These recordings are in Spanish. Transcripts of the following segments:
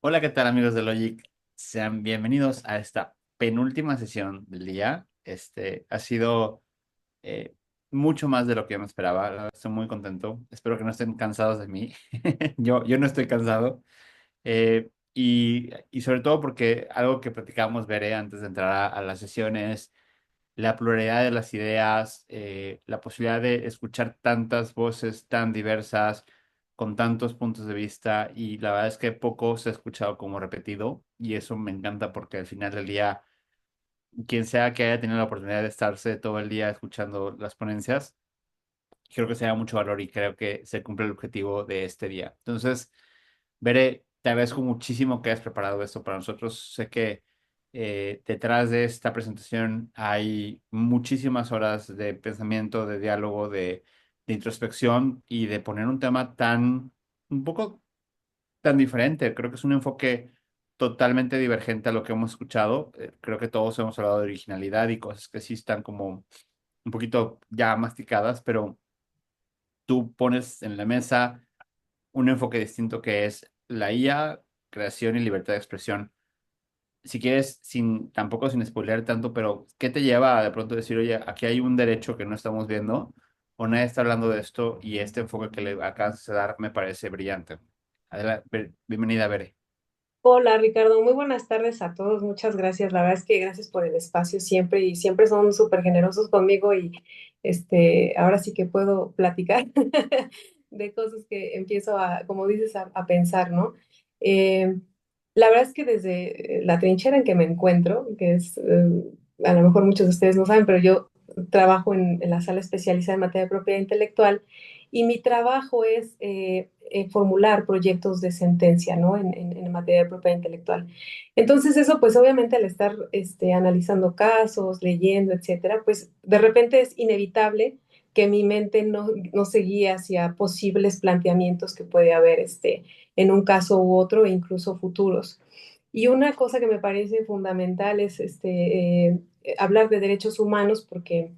Hola, ¿qué tal amigos de Logic? Sean bienvenidos a esta penúltima sesión del día. Ha sido eh, mucho más de lo que yo me esperaba. La verdad, estoy muy contento. Espero que no estén cansados de mí. Yo no estoy cansado. Y sobre todo porque algo que platicábamos, veré antes de entrar a las sesiones, la pluralidad de las ideas, la posibilidad de escuchar tantas voces tan diversas, con tantos puntos de vista, y la verdad es que poco se ha escuchado como repetido, y eso me encanta porque al final del día, quien sea que haya tenido la oportunidad de estarse todo el día escuchando las ponencias, creo que se da mucho valor y creo que se cumple el objetivo de este día. Entonces, Bere, te agradezco muchísimo que hayas preparado esto para nosotros. Sé que detrás de esta presentación hay muchísimas horas de pensamiento, de diálogo, de introspección y de poner un tema un poco tan diferente. Creo que es un enfoque totalmente divergente a lo que hemos escuchado. Creo que todos hemos hablado de originalidad y cosas que sí están como un poquito ya masticadas, pero tú pones en la mesa un enfoque distinto que es la IA, creación y libertad de expresión. Si quieres, tampoco sin spoiler tanto, pero ¿qué te lleva a de pronto decir, oye, aquí hay un derecho que no estamos viendo, o nadie está hablando de esto, y este enfoque que le acabas de dar me parece brillante? Adelante, bienvenida, Bere. Hola Ricardo, muy buenas tardes a todos, muchas gracias. La verdad es que gracias por el espacio siempre y siempre son súper generosos conmigo y ahora sí que puedo platicar de cosas que empiezo como dices, a pensar, ¿no? Eh, la verdad es que desde la trinchera en que me encuentro, que es, a lo mejor muchos de ustedes no saben, pero yo trabajo en la sala especializada en materia de propiedad intelectual y mi trabajo es formular proyectos de sentencia, ¿no? En materia de propiedad intelectual. Entonces eso, pues obviamente al estar analizando casos, leyendo, etcétera, pues de repente es inevitable que mi mente no se guíe hacia posibles planteamientos que puede haber en un caso u otro e incluso futuros. Y una cosa que me parece fundamental es hablar de derechos humanos porque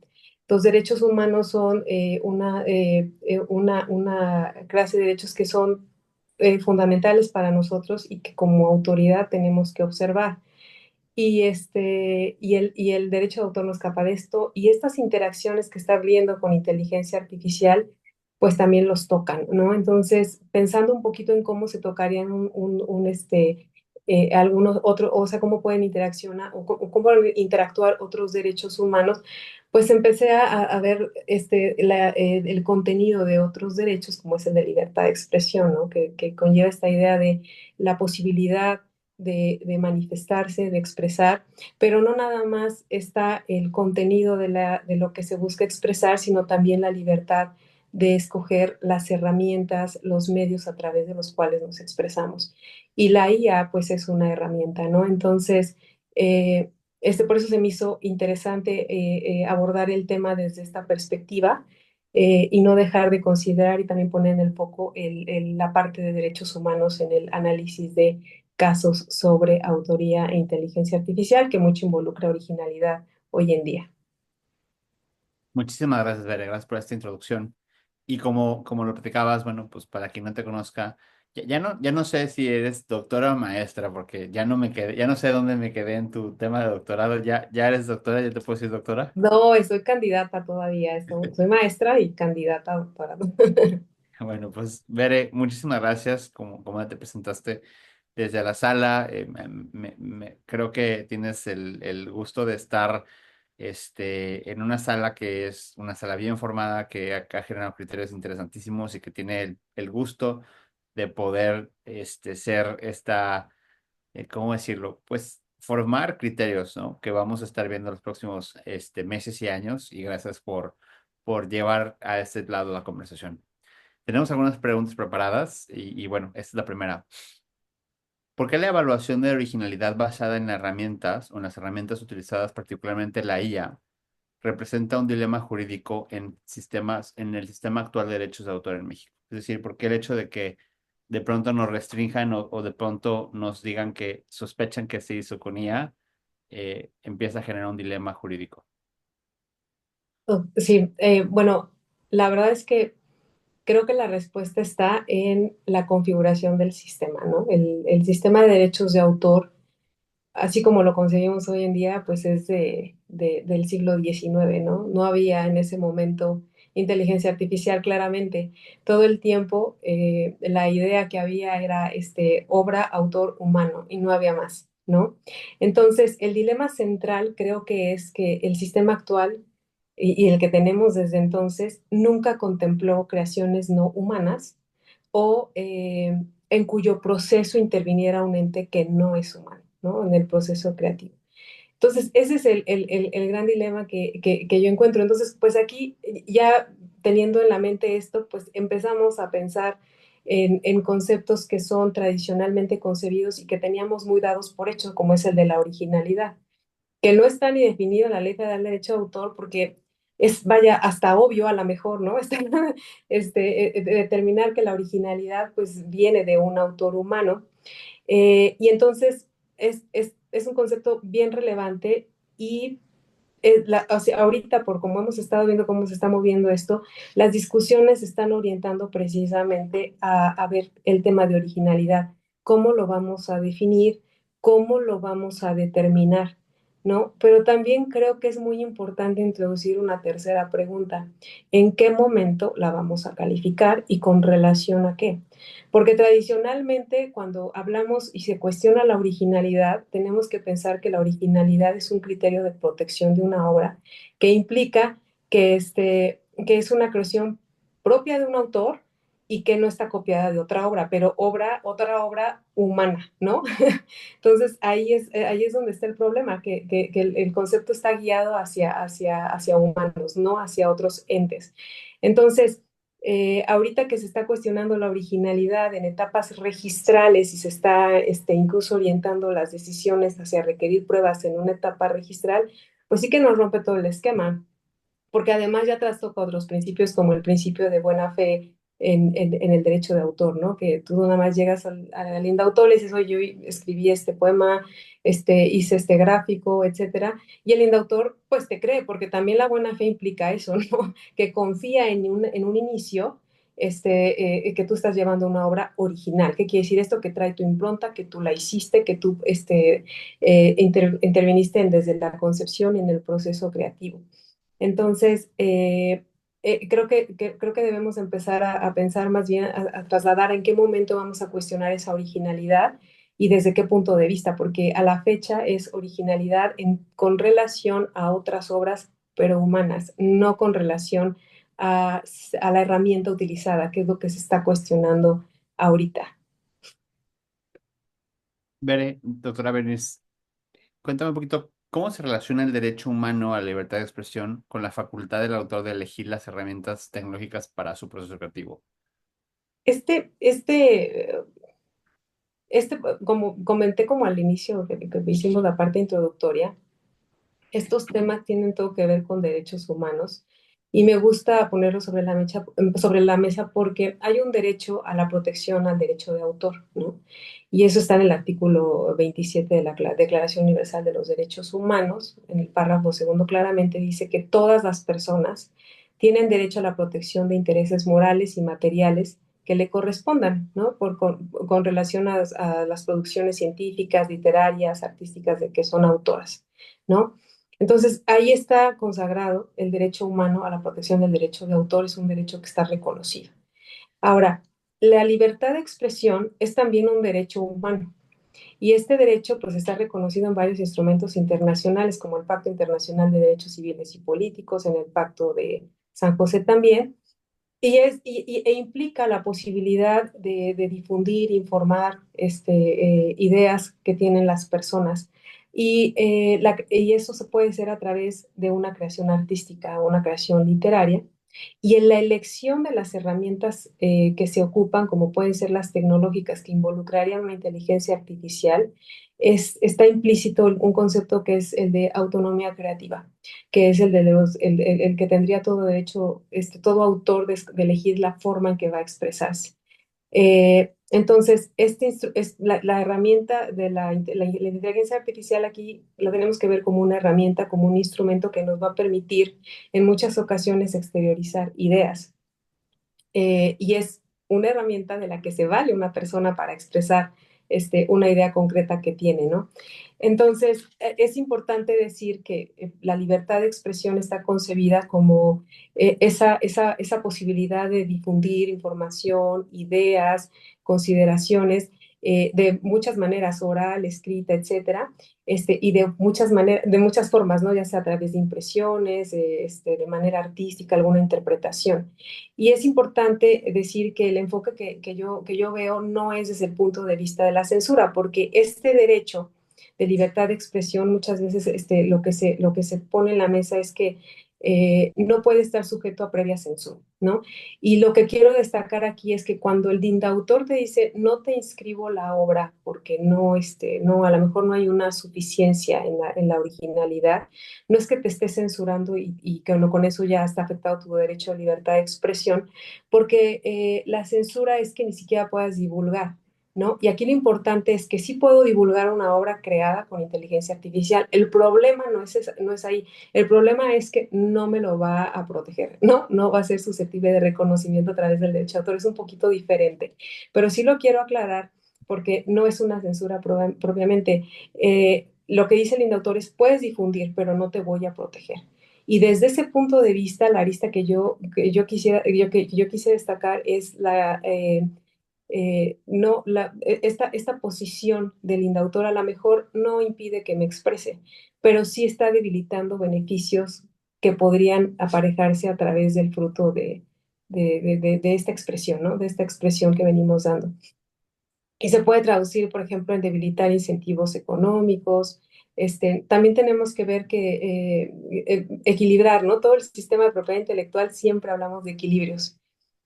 los derechos humanos son una clase de derechos que son fundamentales para nosotros y que como autoridad tenemos que observar. Y el derecho de autor no escapa de esto. Y estas interacciones que está abriendo con inteligencia artificial, pues también los tocan, ¿no? Entonces, pensando un poquito en cómo se tocarían algunos otros, o sea, cómo pueden interaccionar o cómo interactuar otros derechos humanos, pues empecé a ver el contenido de otros derechos, como es el de libertad de expresión, ¿no? Que conlleva esta idea de la posibilidad de manifestarse, de expresar, pero no nada más está el contenido de lo que se busca expresar, sino también la libertad de escoger las herramientas, los medios a través de los cuales nos expresamos. Y la IA, pues, es una herramienta, ¿no? Entonces, por eso se me hizo interesante abordar el tema desde esta perspectiva y no dejar de considerar y también poner en el foco la parte de derechos humanos en el análisis de casos sobre autoría e inteligencia artificial, que mucho involucra originalidad hoy en día. Muchísimas gracias, Bere, gracias por esta introducción. Y como lo platicabas, bueno, pues para quien no te conozca, ya no sé si eres doctora o maestra, porque ya no me quedé, ya no sé dónde me quedé en tu tema de doctorado. Ya eres doctora, ya te puedo decir doctora. No, soy candidata todavía, soy maestra y candidata a doctorado. Bueno, pues Bere, muchísimas gracias, como te presentaste desde la sala. Creo que tienes el gusto de estar en una sala que es una sala bien formada, que acá genera criterios interesantísimos y que tiene el gusto de poder ser ¿cómo decirlo? Pues formar criterios, ¿no? Que vamos a estar viendo los próximos meses y años. Y gracias por llevar a este lado la conversación. Tenemos algunas preguntas preparadas y bueno, esta es la primera. ¿Por qué la evaluación de originalidad basada en herramientas o en las herramientas utilizadas, particularmente la IA, representa un dilema jurídico en el sistema actual de derechos de autor en México? Es decir, ¿por qué el hecho de que de pronto nos restrinjan o de pronto nos digan que sospechan que se hizo con IA, empieza a generar un dilema jurídico? Sí, bueno, la verdad es que creo que la respuesta está en la configuración del sistema, ¿no? El sistema de derechos de autor, así como lo concebimos hoy en día, pues es del siglo XIX, ¿no? No había en ese momento inteligencia artificial claramente. Todo el tiempo la idea que había era obra, autor humano y no había más, ¿no? Entonces, el dilema central creo que es que el sistema actual y el que tenemos desde entonces nunca contempló creaciones no humanas o en cuyo proceso interviniera un ente que no es humano, ¿no? En el proceso creativo. Entonces, ese es el gran dilema que yo encuentro. Entonces, pues aquí ya teniendo en la mente esto, pues empezamos a pensar en conceptos que son tradicionalmente concebidos y que teníamos muy dados por hecho, como es el de la originalidad, que no está ni definida en la ley federal de derecho de autor porque es, vaya, hasta obvio a lo mejor, ¿no? Determinar que la originalidad pues viene de un autor humano. Y entonces es un concepto bien relevante y o sea, ahorita, por como hemos estado viendo cómo se está moviendo esto, las discusiones se están orientando precisamente a ver el tema de originalidad, cómo lo vamos a definir, cómo lo vamos a determinar, ¿no? Pero también creo que es muy importante introducir una tercera pregunta. ¿En qué momento la vamos a calificar y con relación a qué? Porque tradicionalmente cuando hablamos y se cuestiona la originalidad, tenemos que pensar que la originalidad es un criterio de protección de una obra que implica que es una creación propia de un autor y que no está copiada de otra obra, pero otra obra humana, ¿no? Entonces ahí es donde está el problema, que el concepto está guiado hacia humanos, no hacia otros entes. Entonces, ahorita que se está cuestionando la originalidad en etapas registrales y se está incluso orientando las decisiones hacia requerir pruebas en una etapa registral, pues sí que nos rompe todo el esquema, porque además ya trastoca otros principios como el principio de buena fe en el derecho de autor, ¿no? Que tú nada más llegas al indautor, le dices, oye, yo escribí este poema, hice este gráfico, etcétera, y el indautor pues te cree, porque también la buena fe implica eso, ¿no? Que confía en un inicio, que tú estás llevando una obra original. ¿Qué quiere decir esto? Que trae tu impronta, que tú la hiciste, que tú interviniste desde la concepción y en el proceso creativo. Entonces, creo que debemos empezar a pensar más bien, a trasladar en qué momento vamos a cuestionar esa originalidad y desde qué punto de vista, porque a la fecha es originalidad con relación a otras obras, pero humanas, no con relación a la herramienta utilizada, que es lo que se está cuestionando ahorita. Doctora Bernice, cuéntame un poquito cómo se relaciona el derecho humano a la libertad de expresión con la facultad del autor de elegir las herramientas tecnológicas para su proceso creativo. Este, este, como comenté como al inicio que hicimos la parte introductoria, estos temas tienen todo que ver con derechos humanos y me gusta ponerlo sobre la mesa porque hay un derecho a la protección al derecho de autor, ¿no? Y eso está en el artículo 27 de la Declaración Universal de los Derechos Humanos. En el párrafo segundo claramente dice que todas las personas tienen derecho a la protección de intereses morales y materiales que le correspondan, ¿no? Con relación a las producciones científicas, literarias, artísticas de que son autoras, ¿no? Entonces, ahí está consagrado el derecho humano a la protección del derecho de autor, es un derecho que está reconocido. Ahora, la libertad de expresión es también un derecho humano y este derecho pues está reconocido en varios instrumentos internacionales como el Pacto Internacional de Derechos Civiles y Políticos, en el Pacto de San José también, e implica la posibilidad de difundir, informar ideas que tienen las personas. Y eso se puede hacer a través de una creación artística o una creación literaria. Y en la elección de las herramientas que se ocupan, como pueden ser las tecnológicas que involucrarían una inteligencia artificial, está implícito un concepto que es el de autonomía creativa, que es el que tendría todo derecho, todo autor de elegir la forma en que va a expresarse. Entonces, la herramienta de la inteligencia artificial aquí la tenemos que ver como una herramienta, como un instrumento que nos va a permitir en muchas ocasiones exteriorizar ideas. y es una herramienta de la que se vale una persona para expresar una idea concreta que tiene, ¿no? Entonces, es importante decir que la libertad de expresión está concebida como esa posibilidad de difundir información, ideas, consideraciones, de muchas maneras, oral, escrita, etcétera, y de muchas maneras, de muchas formas, ¿no? Ya sea a través de impresiones, de manera artística, alguna interpretación. Y es importante decir que el enfoque que yo veo no es desde el punto de vista de la censura, porque este derecho de libertad de expresión muchas veces lo que se pone en la mesa es que no puede estar sujeto a previa censura, ¿no? Y lo que quiero destacar aquí es que cuando el autor te dice no te inscribo la obra porque no, a lo mejor no hay una suficiencia en la originalidad, no es que te esté censurando y que no, con eso ya está afectado tu derecho a libertad de expresión, porque la censura es que ni siquiera puedas divulgar, ¿no? Y aquí lo importante es que sí puedo divulgar una obra creada con inteligencia artificial. El problema no es ahí. El problema es que no me lo va a proteger, ¿no? No va a ser susceptible de reconocimiento a través del derecho de autor. Es un poquito diferente. Pero sí lo quiero aclarar porque no es una censura propiamente. Lo que dice el indautor es, puedes difundir, pero no te voy a proteger. Y desde ese punto de vista, la arista que yo quise destacar es no, esta posición del indautor a lo mejor no impide que me exprese, pero sí está debilitando beneficios que podrían aparejarse a través del fruto de esta expresión, ¿no? De esta expresión que venimos dando. Y se puede traducir, por ejemplo, en debilitar incentivos económicos. También tenemos que ver que equilibrar, ¿no? Todo el sistema de propiedad intelectual siempre hablamos de equilibrios.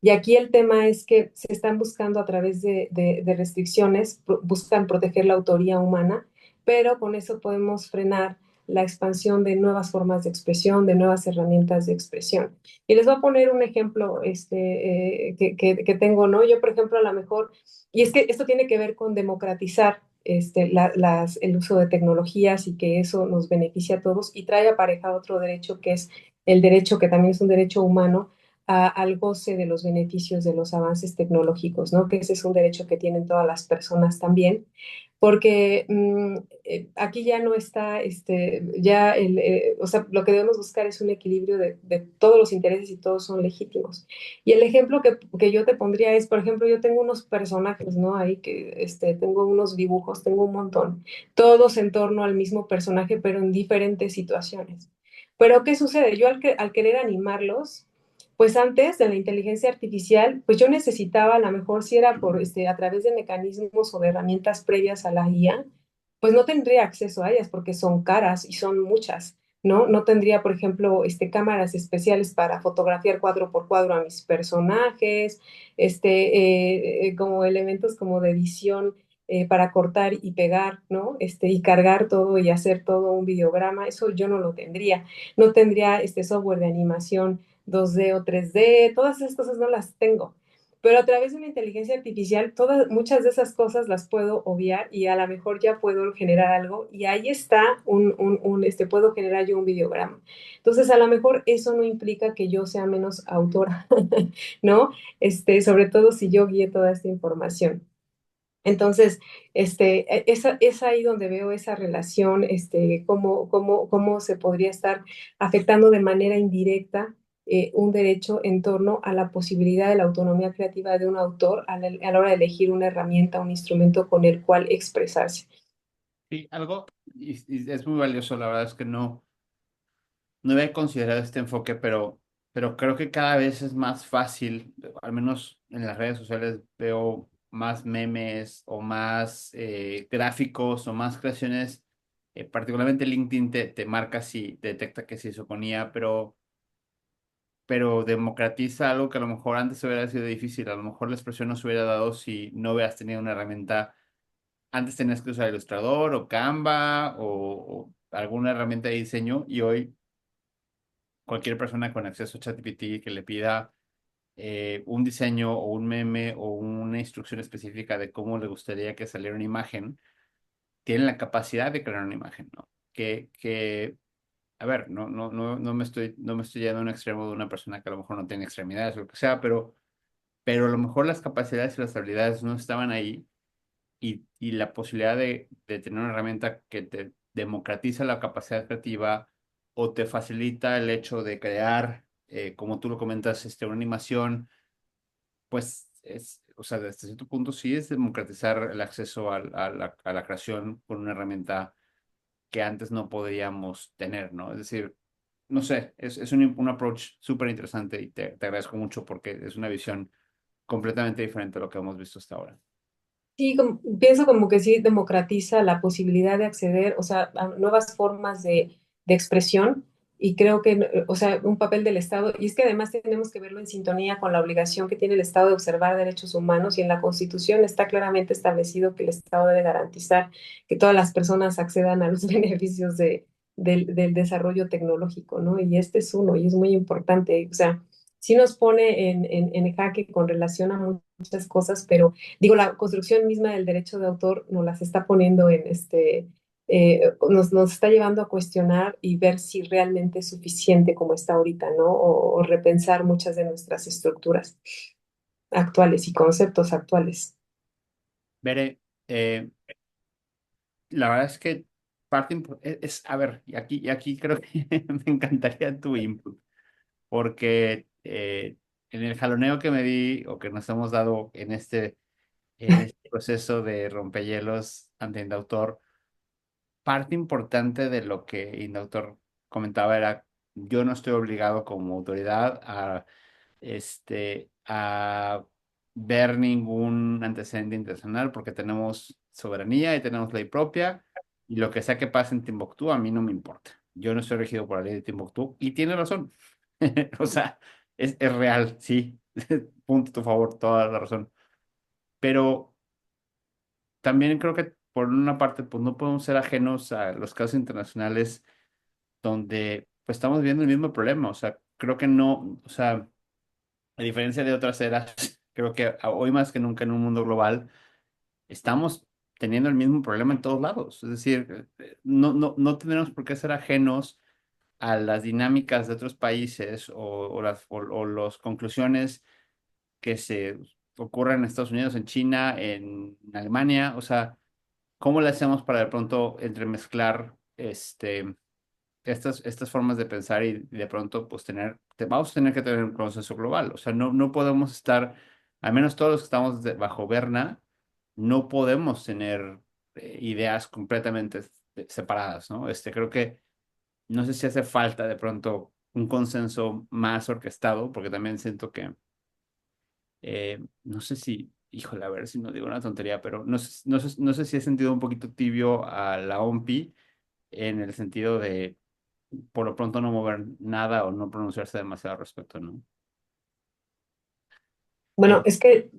Y aquí el tema es que se están buscando a través de restricciones, buscan proteger la autoría humana, pero con eso podemos frenar la expansión de nuevas formas de expresión, de nuevas herramientas de expresión. Y les voy a poner un ejemplo que tengo, ¿no? Yo, por ejemplo, a lo mejor y es que esto tiene que ver con democratizar el uso de tecnologías y que eso nos beneficia a todos y trae aparejado otro derecho que es el derecho, que también es un derecho humano, al goce de los beneficios de los avances tecnológicos, ¿no? Que ese es un derecho que tienen todas las personas también, porque aquí ya no está, o sea, lo que debemos buscar es un equilibrio de todos los intereses y todos son legítimos. Y el ejemplo que yo te pondría es, por ejemplo, yo tengo unos personajes, ¿no? Ahí que tengo unos dibujos, tengo un montón, todos en torno al mismo personaje, pero en diferentes situaciones. Pero ¿qué sucede? Yo al querer animarlos, pues antes de la inteligencia artificial, pues yo necesitaba, a lo mejor si era a través de mecanismos o de herramientas previas a la IA, pues no tendría acceso a ellas porque son caras y son muchas. ¿No? No tendría, por ejemplo, cámaras especiales para fotografiar cuadro por cuadro a mis personajes, como elementos como de edición para cortar y pegar, ¿no? Y cargar todo y hacer todo un videograma, eso yo no lo tendría. No tendría este software de animación 2D o 3D, todas esas cosas no las tengo. Pero a través de una inteligencia artificial, muchas de esas cosas las puedo obviar y a lo mejor ya puedo generar algo y ahí está puedo generar yo un videograma. Entonces, a lo mejor eso no implica que yo sea menos autora, ¿no? Sobre todo si yo guíe toda esta información. Entonces, es ahí donde veo esa relación, cómo se podría estar afectando de manera indirecta un derecho en torno a la posibilidad de la autonomía creativa de un autor a la hora de elegir una herramienta, un instrumento con el cual expresarse. Sí, algo, y es muy valioso, la verdad es que no había considerado este enfoque, pero creo que cada vez es más fácil, al menos en las redes sociales veo más memes o más gráficos o más creaciones, particularmente LinkedIn te marca si detecta que se suponía, pero democratiza algo que a lo mejor antes hubiera sido difícil, a lo mejor la expresión no se hubiera dado si no hubieras tenido una herramienta. Antes tenías que usar Illustrator o Canva o alguna herramienta de diseño y hoy cualquier persona con acceso a ChatGPT que le pida un diseño o un meme o una instrucción específica de cómo le gustaría que saliera una imagen, tiene la capacidad de crear una imagen, ¿no? A ver, no me estoy yendo a un extremo de una persona que a lo mejor no tiene extremidades o lo que sea, pero a lo mejor las capacidades y las habilidades no estaban ahí y la posibilidad de tener una herramienta que te democratiza la capacidad creativa o te facilita el hecho de crear, como tú lo comentas, una animación, pues es, o sea, desde cierto punto sí es democratizar el acceso a la creación con una herramienta que antes no podíamos tener, ¿no? Es decir, no sé, es un approach súper interesante y te agradezco mucho porque es una visión completamente diferente a lo que hemos visto hasta ahora. Sí, pienso como que sí democratiza la posibilidad de acceder, o sea, a nuevas formas de expresión y creo que, o sea, un papel del Estado, y es que además tenemos que verlo en sintonía con la obligación que tiene el Estado de observar derechos humanos y en la Constitución está claramente establecido que el Estado debe garantizar que todas las personas accedan a los beneficios del desarrollo tecnológico, ¿no? Y este es uno, y es muy importante, o sea, sí nos pone en jaque con relación a muchas cosas, pero digo, la construcción misma del derecho de autor nos las está poniendo nos está llevando a cuestionar y ver si realmente es suficiente como está ahorita, ¿no? O repensar muchas de nuestras estructuras actuales y conceptos actuales. Veré, la verdad es que a ver, y aquí creo que me encantaría tu input, porque en el jaloneo que me di o que nos hemos dado en este proceso de rompehielos ante Indautor, parte importante de lo que Indautor comentaba era, yo no estoy obligado como autoridad a ver ningún antecedente internacional porque tenemos soberanía y tenemos ley propia y lo que sea que pase en Timbuktu a mí no me importa. Yo no estoy regido por la ley de Timbuktu y tiene razón. O sea, es real, sí. Punto a tu favor, toda la razón. Pero también creo que por una parte, pues no podemos ser ajenos a los casos internacionales donde pues estamos viendo el mismo problema. O sea, creo que no, o sea, a diferencia de otras eras, creo que hoy más que nunca en un mundo global estamos teniendo el mismo problema en todos lados. Es decir, no tenemos por qué ser ajenos a las dinámicas de otros países o las conclusiones que se ocurren en Estados Unidos, en China, en Alemania. O sea, ¿cómo le hacemos para de pronto entremezclar estas formas de pensar y de pronto pues vamos a tener que tener un consenso global? O sea, no podemos estar, al menos todos los que estamos bajo Berna, no podemos tener ideas completamente separadas, ¿no? Creo que no sé si hace falta de pronto un consenso más orquestado, porque también siento que, no sé si, híjole, a ver si no digo una tontería, pero no sé si he sentido un poquito tibio a la OMPI en el sentido de por lo pronto no mover nada o no pronunciarse demasiado al respecto, ¿no? Bueno, Eh, es que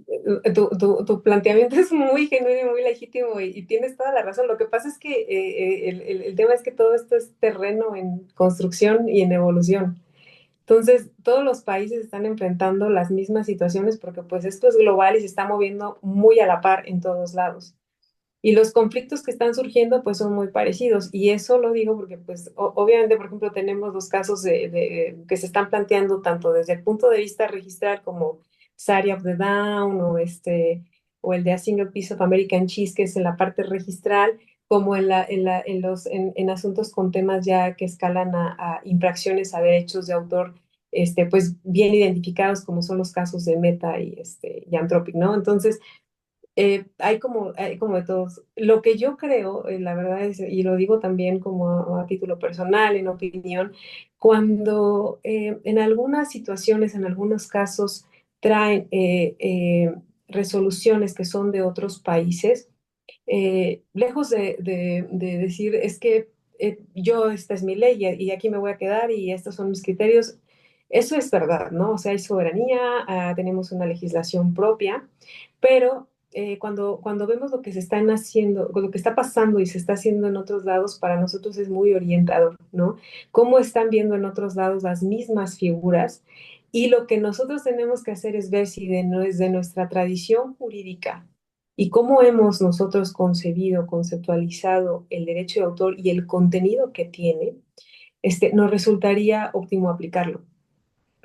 tu planteamiento es muy genuino y muy legítimo y tienes toda la razón. Lo que pasa es que el tema es que todo esto es terreno en construcción y en evolución. Entonces, todos los países están enfrentando las mismas situaciones porque pues esto es global y se está moviendo muy a la par en todos lados. Y los conflictos que están surgiendo pues son muy parecidos. Y eso lo digo porque pues obviamente, por ejemplo, tenemos los casos que se están planteando tanto desde el punto de vista registral como SARI of the Down o el de A Single Piece of American Cheese, que es en la parte registral, como en asuntos con temas ya que escalan a infracciones a derechos de autor, pues bien identificados como son los casos de Meta y Anthropic, ¿no? Entonces, hay como de todos. Lo que yo creo, la verdad es, y lo digo también como a título personal, en opinión, cuando en algunas situaciones, en algunos casos, traen resoluciones que son de otros países, lejos de decir, es que esta es mi ley y aquí me voy a quedar y estos son mis criterios, eso es verdad, ¿no? O sea, hay soberanía, tenemos una legislación propia, pero cuando vemos lo que se están haciendo, lo que está pasando y se está haciendo en otros lados, para nosotros es muy orientador, ¿no? Cómo están viendo en otros lados las mismas figuras y lo que nosotros tenemos que hacer es ver si desde nuestra tradición jurídica y cómo hemos nosotros concebido, conceptualizado el derecho de autor y el contenido que tiene, nos resultaría óptimo aplicarlo.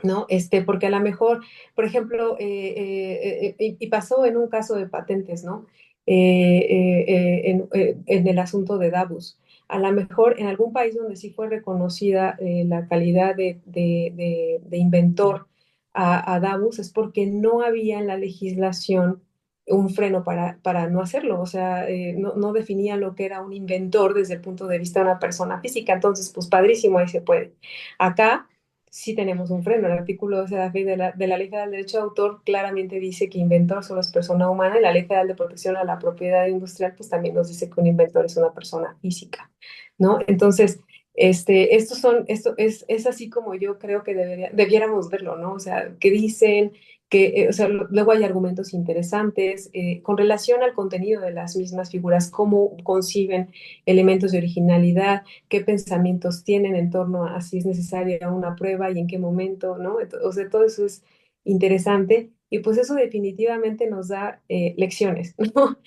¿no? Porque a lo mejor, por ejemplo, y pasó en un caso de patentes, ¿no? En el asunto de Davos. A lo mejor en algún país donde sí fue reconocida la calidad de inventor a Davos es porque no había en la legislación un freno para no hacerlo, o sea, no definía lo que era un inventor desde el punto de vista de una persona física, entonces, pues padrísimo, ahí se puede. Acá sí tenemos un freno. El artículo 12 de la Ley Federal del Derecho de Autor claramente dice que inventor solo es persona humana y la Ley Federal de Protección a la Propiedad Industrial pues también nos dice que un inventor es una persona física, ¿no? Entonces, esto es así como yo creo que debiéramos verlo, ¿no? O sea, que dicen que, o sea, luego hay argumentos interesantes con relación al contenido de las mismas figuras, cómo conciben elementos de originalidad, qué pensamientos tienen en torno a si es necesaria una prueba y en qué momento, ¿no? O sea, todo eso es interesante y pues eso definitivamente nos da lecciones, ¿no?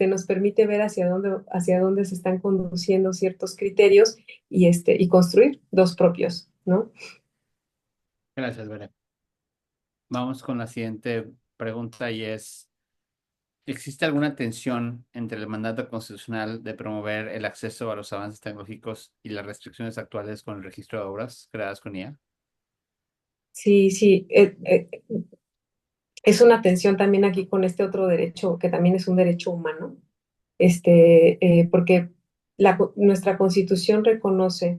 Nos permite ver hacia dónde se están conduciendo ciertos criterios y construir los propios, ¿no? Gracias, Bere. Vamos con la siguiente pregunta y es, ¿existe alguna tensión entre el mandato constitucional de promover el acceso a los avances tecnológicos y las restricciones actuales con el registro de obras creadas con IA? Sí, sí, es una tensión también aquí con este otro derecho, que también es un derecho humano, porque nuestra Constitución reconoce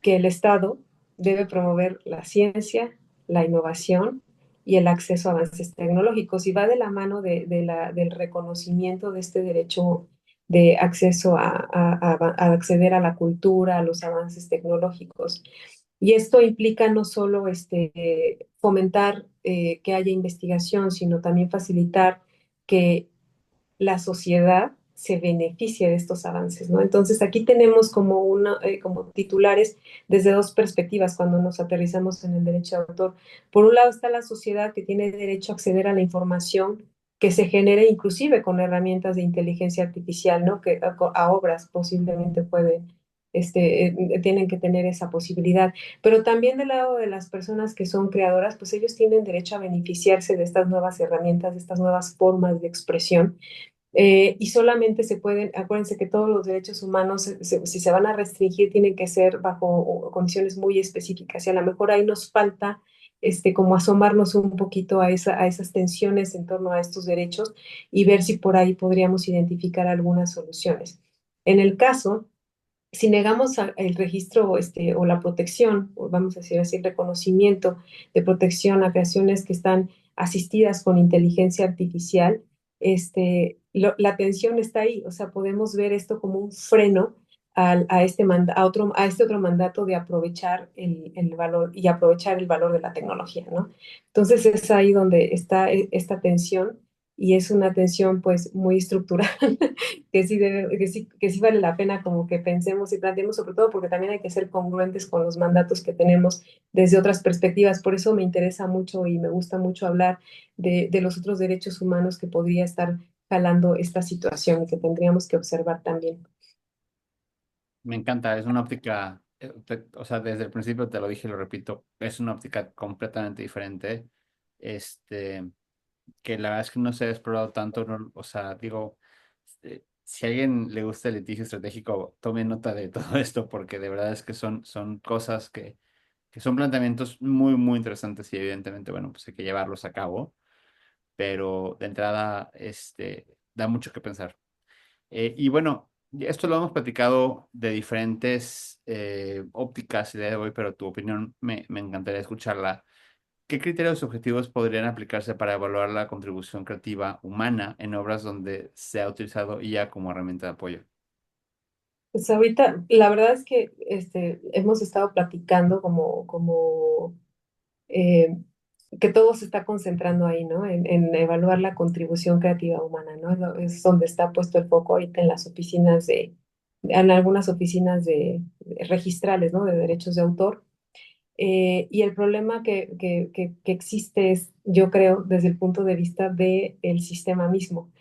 que el Estado debe promover la ciencia, la innovación y el acceso a avances tecnológicos y va de la mano del reconocimiento de este derecho de acceso a acceder a la cultura, a los avances tecnológicos. Y esto implica no solo fomentar que haya investigación, sino también facilitar que la sociedad se beneficie de estos avances, ¿no? Entonces aquí tenemos como titulares desde dos perspectivas cuando nos aterrizamos en el derecho de autor. Por un lado está la sociedad que tiene derecho a acceder a la información que se genere inclusive con herramientas de inteligencia artificial, ¿no? Que a obras posiblemente tienen que tener esa posibilidad. Pero también del lado de las personas que son creadoras, pues ellos tienen derecho a beneficiarse de estas nuevas herramientas, de estas nuevas formas de expresión y solamente se pueden, acuérdense que todos los derechos humanos, si se van a restringir, tienen que ser bajo condiciones muy específicas y a lo mejor ahí nos falta como asomarnos un poquito a esas tensiones en torno a estos derechos y ver si por ahí podríamos identificar algunas soluciones. En el caso si negamos el registro o la protección, o vamos a decir así, el reconocimiento de protección a creaciones que están asistidas con inteligencia artificial, la atención está ahí, o sea, podemos ver esto como un freno a este otro mandato de aprovechar el valor y aprovechar el valor de la tecnología, ¿no? Entonces es ahí donde está esta tensión y es una tensión pues muy estructural que sí vale la pena como que pensemos y planteemos, sobre todo porque también hay que ser congruentes con los mandatos que tenemos desde otras perspectivas. Por eso me interesa mucho y me gusta mucho hablar de los otros derechos humanos que podría estar jalando esta situación y que tendríamos que observar también. Me encanta, es una óptica, o sea, desde el principio te lo dije y lo repito, es una óptica completamente diferente, este, que la verdad es que no se ha explorado tanto, o sea, digo, si a alguien le gusta el litigio estratégico, tome nota de todo esto, porque de verdad es que son cosas que son planteamientos muy, muy interesantes y evidentemente, bueno, pues hay que llevarlos a cabo, pero de entrada, da mucho que pensar. Y bueno, esto lo hemos platicado de diferentes ópticas el día de hoy, pero tu opinión me encantaría escucharla. ¿Qué criterios objetivos podrían aplicarse para evaluar la contribución creativa humana en obras donde se ha utilizado IA como herramienta de apoyo? Pues ahorita, la verdad es que hemos estado platicando como eh, que todo se está concentrando ahí, ¿no? En evaluar la contribución creativa humana, ¿no? Es donde está puesto el foco ahorita en las oficinas en algunas oficinas registrales, ¿no? De derechos de autor. Y el problema que existe es, yo creo, desde el punto de vista del sistema mismo,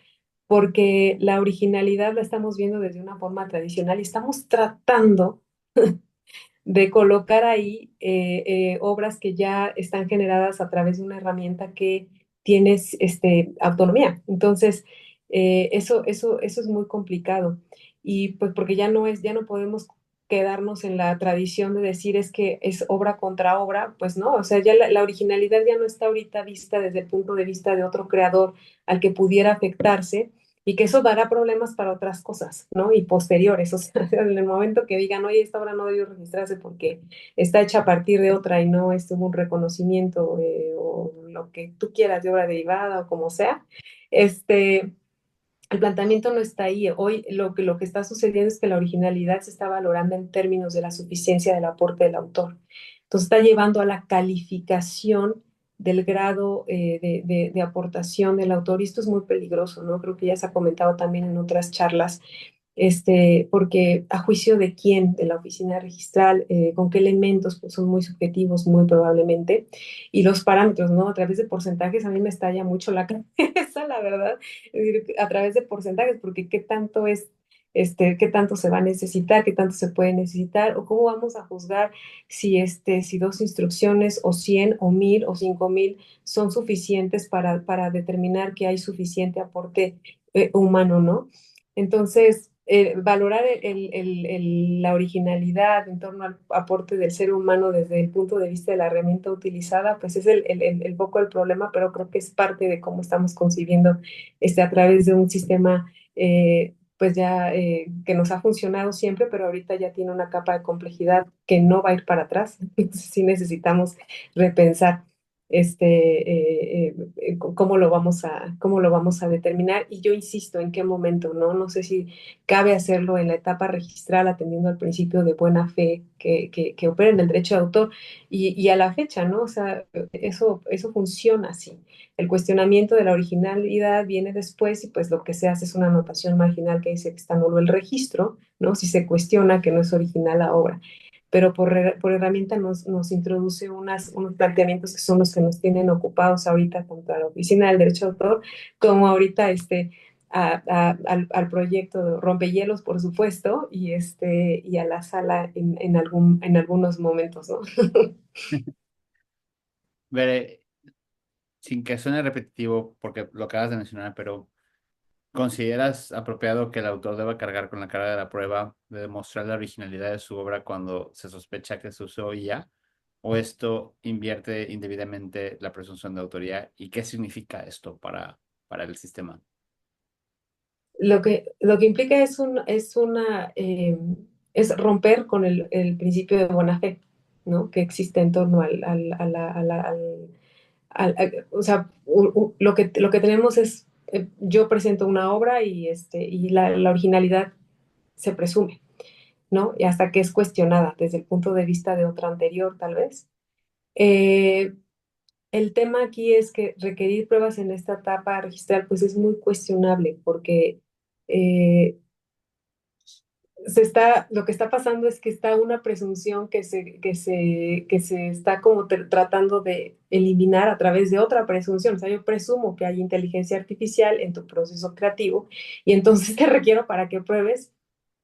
porque la originalidad la estamos viendo desde una forma tradicional y estamos tratando de colocar ahí obras que ya están generadas a través de una herramienta que tienes autonomía. Entonces, eso es muy complicado. Y pues porque ya no podemos quedarnos en la tradición de decir es que es obra contra obra, pues no, o sea, ya la originalidad ya no está ahorita vista desde el punto de vista de otro creador al que pudiera afectarse y que eso dará problemas para otras cosas, ¿no? Y posteriores, o sea, en el momento que digan, oye, esta obra no debió registrarse porque está hecha a partir de otra y no estuvo un reconocimiento o lo que tú quieras de obra derivada o como sea, este, el planteamiento no está ahí. Hoy lo que está sucediendo es que la originalidad se está valorando en términos de la suficiencia del aporte del autor. Entonces está llevando a la calificación del grado de aportación del autor y esto es muy peligroso, ¿no? Creo que ya se ha comentado también en otras charlas porque a juicio de quién, de la oficina registral, con qué elementos, pues son muy subjetivos, muy probablemente, y los parámetros, ¿no? A través de porcentajes a mí me estalla mucho la cabeza, la verdad, es decir, a través de porcentajes, porque qué tanto es, qué tanto se va a necesitar, qué tanto se puede necesitar, o cómo vamos a juzgar si dos instrucciones o 100 o 1000 o 5000 son suficientes para determinar que hay suficiente aporte humano, ¿no? Entonces, valorar la originalidad en torno al aporte del ser humano desde el punto de vista de la herramienta utilizada, pues es el foco del problema, pero creo que es parte de cómo estamos concibiendo a través de un sistema, pues ya que nos ha funcionado siempre, pero ahorita ya tiene una capa de complejidad que no va a ir para atrás. Entonces, sí necesitamos repensar cómo lo vamos a determinar. Y yo insisto, ¿en qué momento? No sé si cabe hacerlo en la etapa registral, atendiendo al principio de buena fe que opera en el derecho de autor y a la fecha, ¿no? O sea, eso funciona así. El cuestionamiento de la originalidad viene después y pues lo que se hace es una anotación marginal que dice que está nulo el registro, ¿no? Si se cuestiona que no es original la obra, pero por herramienta nos introduce unos planteamientos que son los que nos tienen ocupados ahorita, tanto a la Oficina del Derecho de Autor como ahorita al proyecto de Rompehielos, por supuesto, y a la sala en algunos momentos, ¿no? Veré, sin que suene repetitivo, porque lo acabas de mencionar, pero ¿consideras apropiado que el autor deba cargar con la carga de la prueba de demostrar la originalidad de su obra cuando se sospecha que se usó IA? ¿O esto invierte indebidamente la presunción de autoría? ¿Y qué significa esto para el sistema? Lo que implica es romper con el principio de buena fe, ¿no? Que existe en torno o sea, lo que tenemos es, yo presento una obra y la originalidad se presume, ¿no? Y hasta que es cuestionada desde el punto de vista de otra anterior, tal vez. Eh, el tema aquí es que requerir pruebas en esta etapa registral, pues es muy cuestionable porque eh, lo que está pasando es que está una presunción que se está como tratando de eliminar a través de otra presunción. O sea, yo presumo que hay inteligencia artificial en tu proceso creativo y entonces te requiero para que pruebes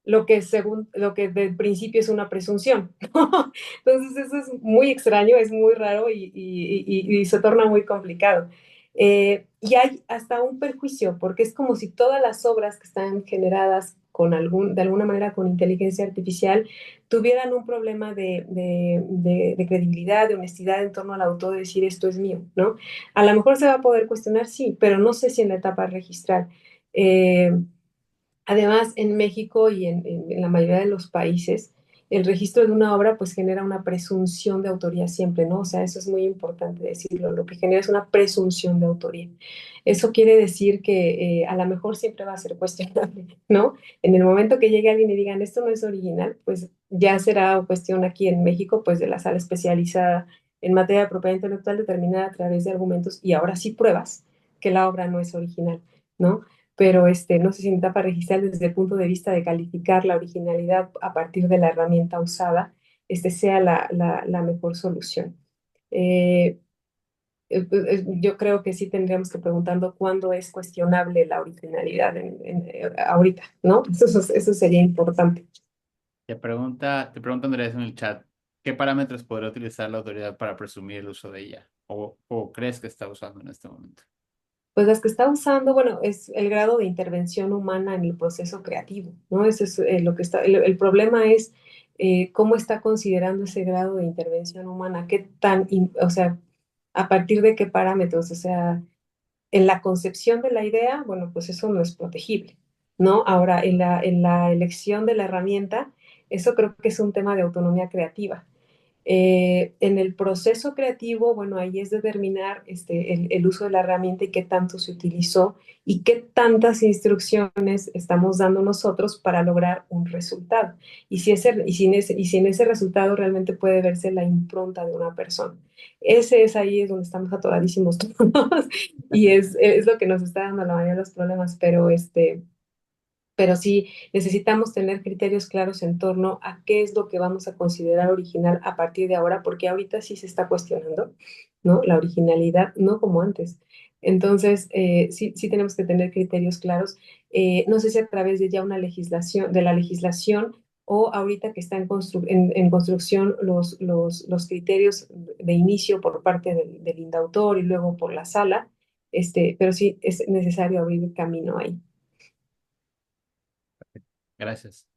lo que de principio es una presunción. Entonces eso es muy extraño, es muy raro y se torna muy complicado. Y hay hasta un perjuicio, porque es como si todas las obras que están generadas de alguna manera con inteligencia artificial tuvieran un problema de credibilidad, de honestidad en torno al autor de decir esto es mío, ¿no? A lo mejor se va a poder cuestionar, sí, pero no sé si en la etapa registral. Eh, Además, en México y en la mayoría de los países, el registro de una obra pues genera una presunción de autoría siempre, ¿no? O sea, eso es muy importante decirlo. Lo que genera es una presunción de autoría. Eso quiere decir que a lo mejor siempre va a ser cuestionable, ¿no? En el momento que llegue alguien y digan esto no es original, pues ya será cuestión aquí en México, pues de la sala especializada en materia de propiedad intelectual determinada a través de argumentos y ahora sí pruebas que la obra no es original, ¿no? Pero no sé si en etapa registral desde el punto de vista de calificar la originalidad a partir de la herramienta usada, sea la mejor solución. Eh, yo creo que sí tendríamos que preguntarnos cuándo es cuestionable la originalidad ahorita, ¿no? Eso sería importante. Te pregunta Andrés en el chat ¿Qué parámetros podría utilizar la autoridad para presumir el uso de ella? O crees que está usando en este momento? Pues las que está usando, bueno, es el grado de intervención humana en el proceso creativo, ¿no? Ese es lo que está, el problema es cómo está considerando ese grado de intervención humana, qué tan, o sea, a partir de qué parámetros, o sea, en la concepción de la idea, bueno, pues eso no es protegible, ¿no? Ahora, en la elección de la herramienta, eso creo que es un tema de autonomía creativa. En el proceso creativo, bueno, ahí es determinar el uso de la herramienta y qué tanto se utilizó y qué tantas instrucciones estamos dando nosotros para lograr un resultado. Y si en ese resultado realmente puede verse la impronta de una persona. Ese es ahí es donde estamos atoradísimos todos y es lo que nos está dando la mayoría de los problemas, pero sí necesitamos tener criterios claros en torno a qué es lo que vamos a considerar original a partir de ahora, porque ahorita sí se está cuestionando, ¿no? La originalidad, no como antes. Entonces, sí tenemos que tener criterios claros. No sé si a través de ya una legislación, de la legislación, o ahorita que está en construcción los criterios de inicio por parte del indautor y luego por la sala, pero sí es necesario abrir camino ahí. Gracias.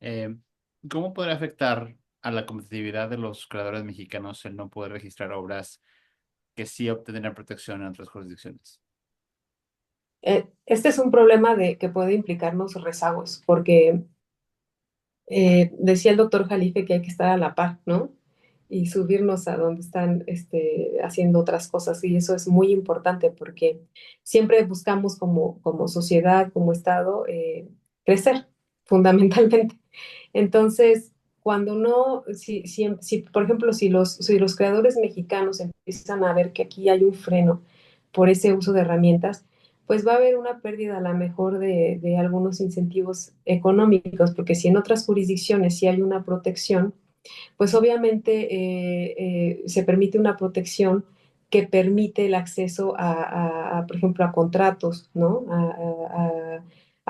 Eh, ¿Cómo podría afectar a la competitividad de los creadores mexicanos el no poder registrar obras que sí obtendrán protección en otras jurisdicciones? Este es un problema que puede implicarnos rezagos, porque decía el doctor Jalife que hay que estar a la par, ¿no? Y subirnos a donde están haciendo otras cosas. Y eso es muy importante porque siempre buscamos como sociedad, como Estado, crecer, fundamentalmente. Entonces, cuando no, si, por ejemplo, si los creadores mexicanos empiezan a ver que aquí hay un freno por ese uso de herramientas, pues va a haber una pérdida a lo mejor de algunos incentivos económicos, porque si en otras jurisdicciones sí hay una protección, pues obviamente se permite una protección que permite el acceso por ejemplo, a contratos, ¿no?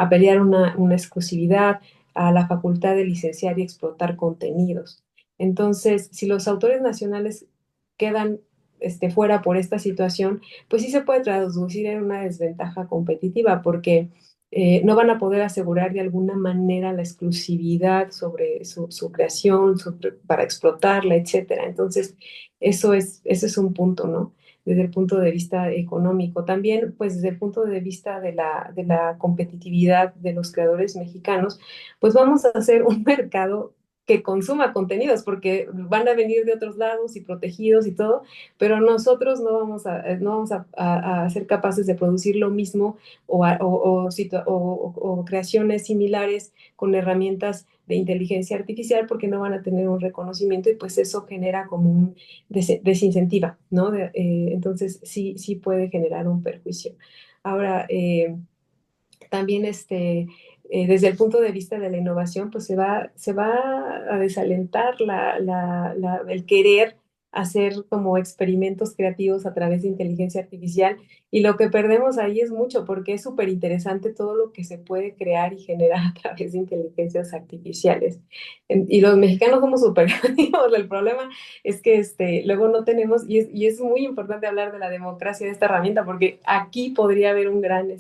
A pelear una exclusividad, a la facultad de licenciar y explotar contenidos. Entonces, si los autores nacionales quedan fuera por esta situación, pues sí se puede traducir en una desventaja competitiva, porque no van a poder asegurar de alguna manera la exclusividad sobre su creación, para explotarla, etcétera. Entonces, ese es un punto, ¿no? Desde el punto de vista económico. También, pues desde el punto de vista de la competitividad de los creadores mexicanos, pues vamos a hacer un mercado que consuma contenidos, porque van a venir de otros lados y protegidos y todo, pero nosotros no vamos a ser capaces de producir lo mismo o creaciones similares con herramientas de inteligencia artificial porque no van a tener un reconocimiento y pues eso genera como un desincentiva, ¿no? Entonces sí puede generar un perjuicio. Ahora, también desde el punto de vista de la innovación, pues se va a desalentar el querer hacer como experimentos creativos a través de inteligencia artificial y lo que perdemos ahí es mucho porque es súper interesante todo lo que se puede crear y generar a través de inteligencias artificiales. Y los mexicanos somos súper creativos, el problema es que luego no tenemos, y es muy importante hablar de la democracia de esta herramienta porque aquí podría haber un gran,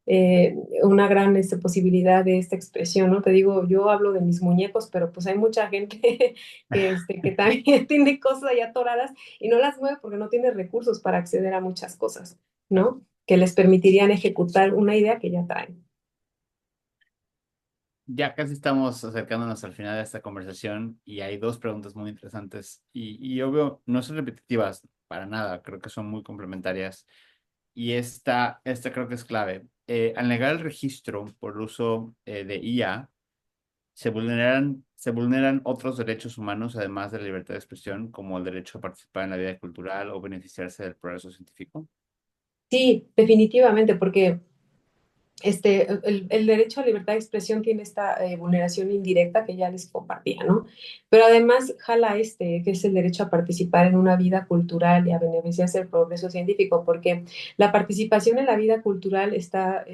eh, una gran posibilidad de esta expresión, ¿no? Te digo, yo hablo de mis muñecos, pero pues hay mucha gente que también tiene cosas ahí atoradas y no las mueve porque no tiene recursos para acceder a muchas cosas, ¿no? Que les permitirían ejecutar una idea que ya traen. Ya casi estamos acercándonos al final de esta conversación y hay dos preguntas muy interesantes y obvio no son repetitivas para nada, creo que son muy complementarias y esta creo que es clave. Al negar el registro por uso de IA, se vulneran otros derechos humanos además de la libertad de expresión, como el derecho a participar en la vida cultural o beneficiarse del progreso científico. Sí, definitivamente, porque el derecho a libertad de expresión tiene esta vulneración indirecta que ya les compartía, ¿no? Pero además jala que es el derecho a participar en una vida cultural y a beneficiarse del progreso científico, porque la participación en la vida cultural está,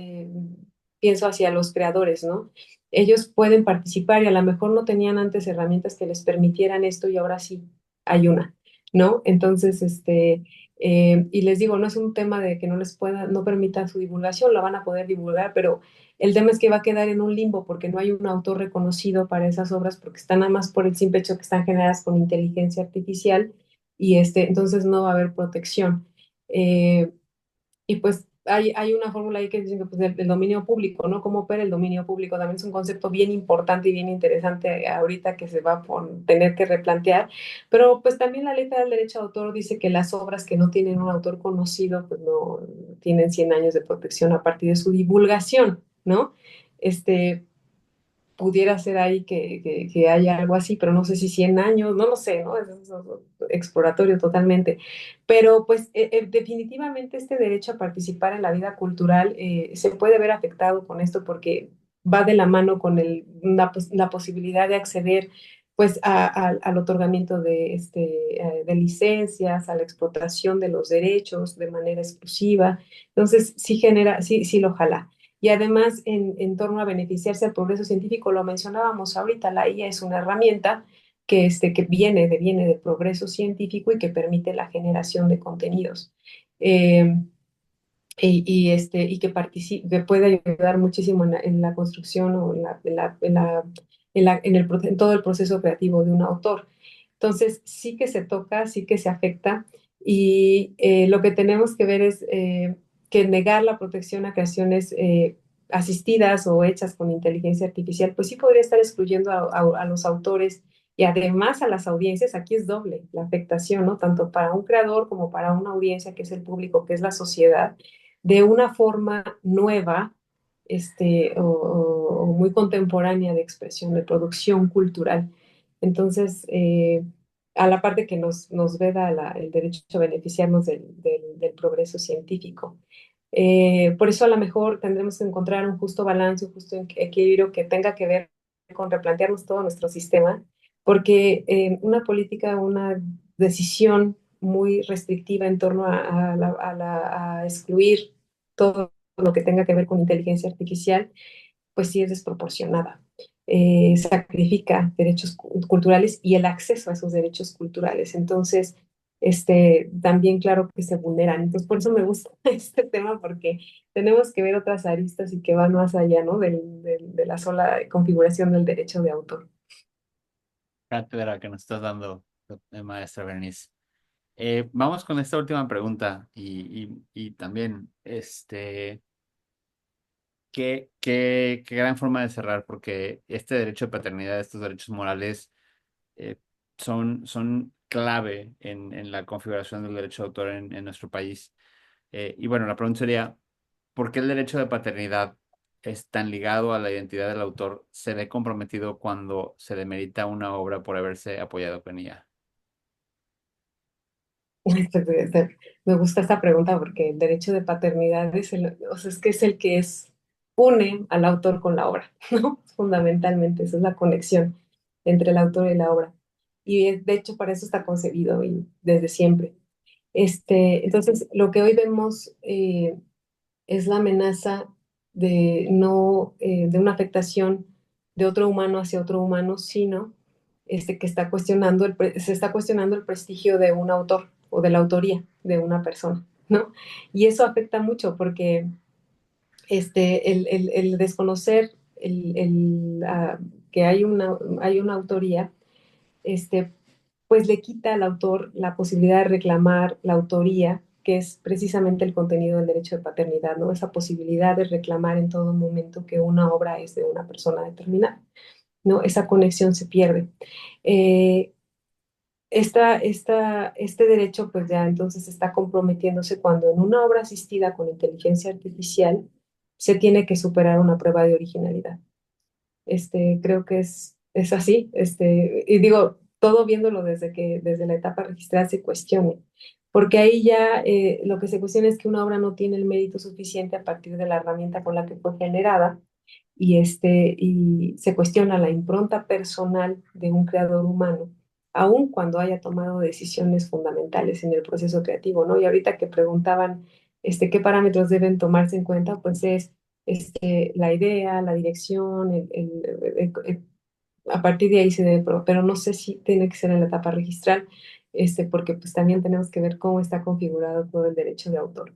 pienso hacia los creadores, ¿no? ellos pueden participar y a lo mejor no tenían antes herramientas que les permitieran esto y ahora sí hay una, ¿no? Entonces, y les digo, no es un tema de que no les pueda, no permitan su divulgación, la van a poder divulgar, pero el tema es que va a quedar en un limbo porque no hay un autor reconocido para esas obras porque están nada más por el simple hecho que están generadas con inteligencia artificial y entonces no va a haber protección. Eh, y pues hay una fórmula ahí que dicen que pues, del dominio público, ¿no? ¿Cómo opera el dominio público? También es un concepto bien importante y bien interesante ahorita que se va a tener que replantear. Pero pues también la ley federal del derecho de autor dice que las obras que no tienen un autor conocido, pues no tienen 100 años de protección a partir de su divulgación, ¿no? Este, pudiera ser ahí que haya algo así, pero no sé si 100 años, no lo sé, ¿no? Es exploratorio totalmente. Pero pues definitivamente este derecho a participar en la vida cultural se puede ver afectado con esto porque va de la mano con la posibilidad de acceder pues al otorgamiento de licencias, a la explotación de los derechos de manera exclusiva. Entonces, sí genera, sí, sí lo jala. Y además, en torno a beneficiarse al progreso científico, lo mencionábamos ahorita, la IA es una herramienta que viene del progreso científico y que permite la generación de contenidos. Eh, y que puede ayudar muchísimo en la construcción o en todo el proceso creativo de un autor. Entonces, sí que se toca, sí que se afecta y lo que tenemos que ver es que negar la protección a creaciones asistidas o hechas con inteligencia artificial, pues sí podría estar excluyendo a los autores y además a las audiencias. Aquí es doble la afectación, ¿no? Tanto para un creador como para una audiencia, que es el público, que es la sociedad, de una forma nueva o muy contemporánea de expresión, de producción cultural. Entonces, a la parte que nos veda el derecho a beneficiarnos del progreso científico. Por eso a lo mejor tendremos que encontrar un justo balance, un justo equilibrio que tenga que ver con replantearnos todo nuestro sistema, porque una política, una decisión muy restrictiva en torno a excluir todo lo que tenga que ver con inteligencia artificial, pues sí es desproporcionada. Sacrifica derechos culturales y el acceso a esos derechos culturales. Entonces, también claro que se vulneran. Entonces, por eso me gusta este tema, porque tenemos que ver otras aristas y que van más allá, ¿no? De la sola configuración del derecho de autor. Cátedra que nos estás dando, maestra Berenice. Vamos con esta última pregunta y también, qué gran forma de cerrar, porque este derecho de paternidad, estos derechos morales, eh, son clave en la configuración del derecho de autor en nuestro país. Y bueno, la pregunta sería, ¿por qué el derecho de paternidad es tan ligado a la identidad del autor? ¿Se ve comprometido cuando se demerita una obra por haberse apoyado con ella? Me gusta esta pregunta porque el derecho de paternidad o sea, es que es el que une al autor con la obra, ¿no? Fundamentalmente, esa es la conexión entre el autor y la obra. Y de hecho para eso está concebido y desde siempre. Entonces, lo que hoy vemos es la amenaza de no de una afectación de otro humano hacia otro humano, sino que se está cuestionando el prestigio de un autor o de la autoría de una persona, ¿no? Y eso afecta mucho porque el desconocer que hay una autoría, este, pues le quita al autor la posibilidad de reclamar la autoría, que es precisamente el contenido del derecho de paternidad, ¿no? Esa posibilidad de reclamar en todo momento que una obra es de una persona determinada, ¿no? Esa conexión se pierde. Eh, este derecho, pues ya entonces está comprometiéndose cuando en una obra asistida con inteligencia artificial se tiene que superar una prueba de originalidad. Creo que es así, y digo, todo viéndolo desde la etapa registral se cuestione, porque ahí ya lo que se cuestiona es que una obra no tiene el mérito suficiente a partir de la herramienta con la que fue generada, y se cuestiona la impronta personal de un creador humano, aun cuando haya tomado decisiones fundamentales en el proceso creativo, ¿no? Y ahorita que preguntaban, ¿qué parámetros deben tomarse en cuenta? Pues es la idea, la dirección, a partir de ahí se debe, pero no sé si tiene que ser en la etapa registral, porque pues también tenemos que ver cómo está configurado todo el derecho de autor.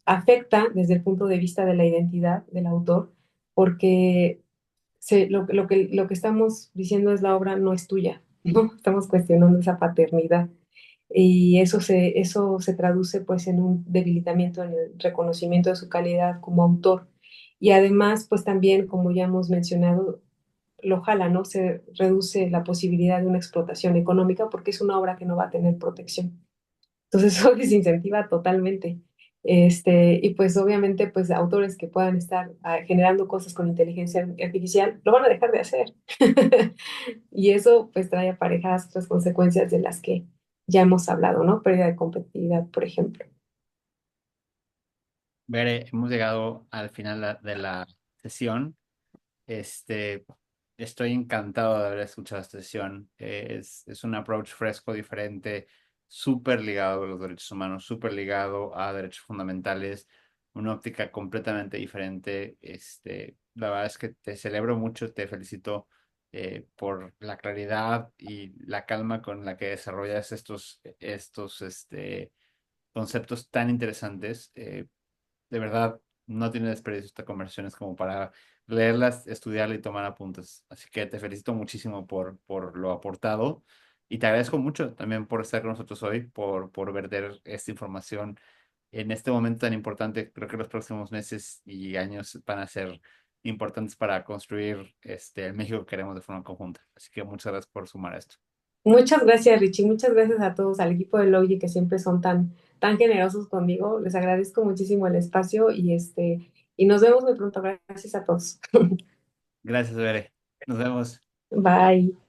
Afecta desde el punto de vista de la identidad del autor, porque lo que estamos diciendo es la obra no es tuya, ¿no? Estamos cuestionando esa paternidad. Y eso se traduce pues en un debilitamiento en el reconocimiento de su calidad como autor. Y además, pues también, como ya hemos mencionado, lo jala, ¿no? Se reduce la posibilidad de una explotación económica porque es una obra que no va a tener protección. Entonces eso desincentiva totalmente. Y pues obviamente pues autores que puedan estar generando cosas con inteligencia artificial lo van a dejar de hacer. Y eso pues trae aparejadas otras consecuencias de las que ya hemos hablado, ¿no? Pérdida de competitividad, por ejemplo. Bere, hemos llegado al final de la sesión. Este, Estoy encantado de haber escuchado esta sesión. Es un approach fresco, diferente, súper ligado a los derechos humanos, súper ligado a derechos fundamentales, una óptica completamente diferente. La verdad es que te celebro mucho, te felicito por la claridad y la calma con la que desarrollas estos conceptos tan interesantes. De verdad, no tiene desperdicio esta conversación, es como para leerlas, estudiarla y tomar apuntes. Así que te felicito muchísimo por lo aportado y te agradezco mucho también por estar con nosotros hoy, por verter esta información en este momento tan importante. Creo que los próximos meses y años van a ser importantes para construir el México que queremos de forma conjunta. Así que muchas gracias por sumar a esto. Muchas gracias, Richie. Muchas gracias a todos, al equipo de Logi que siempre son tan generosos conmigo. Les agradezco muchísimo el espacio y nos vemos muy pronto. Gracias a todos. Gracias, Bere. Nos vemos. Bye.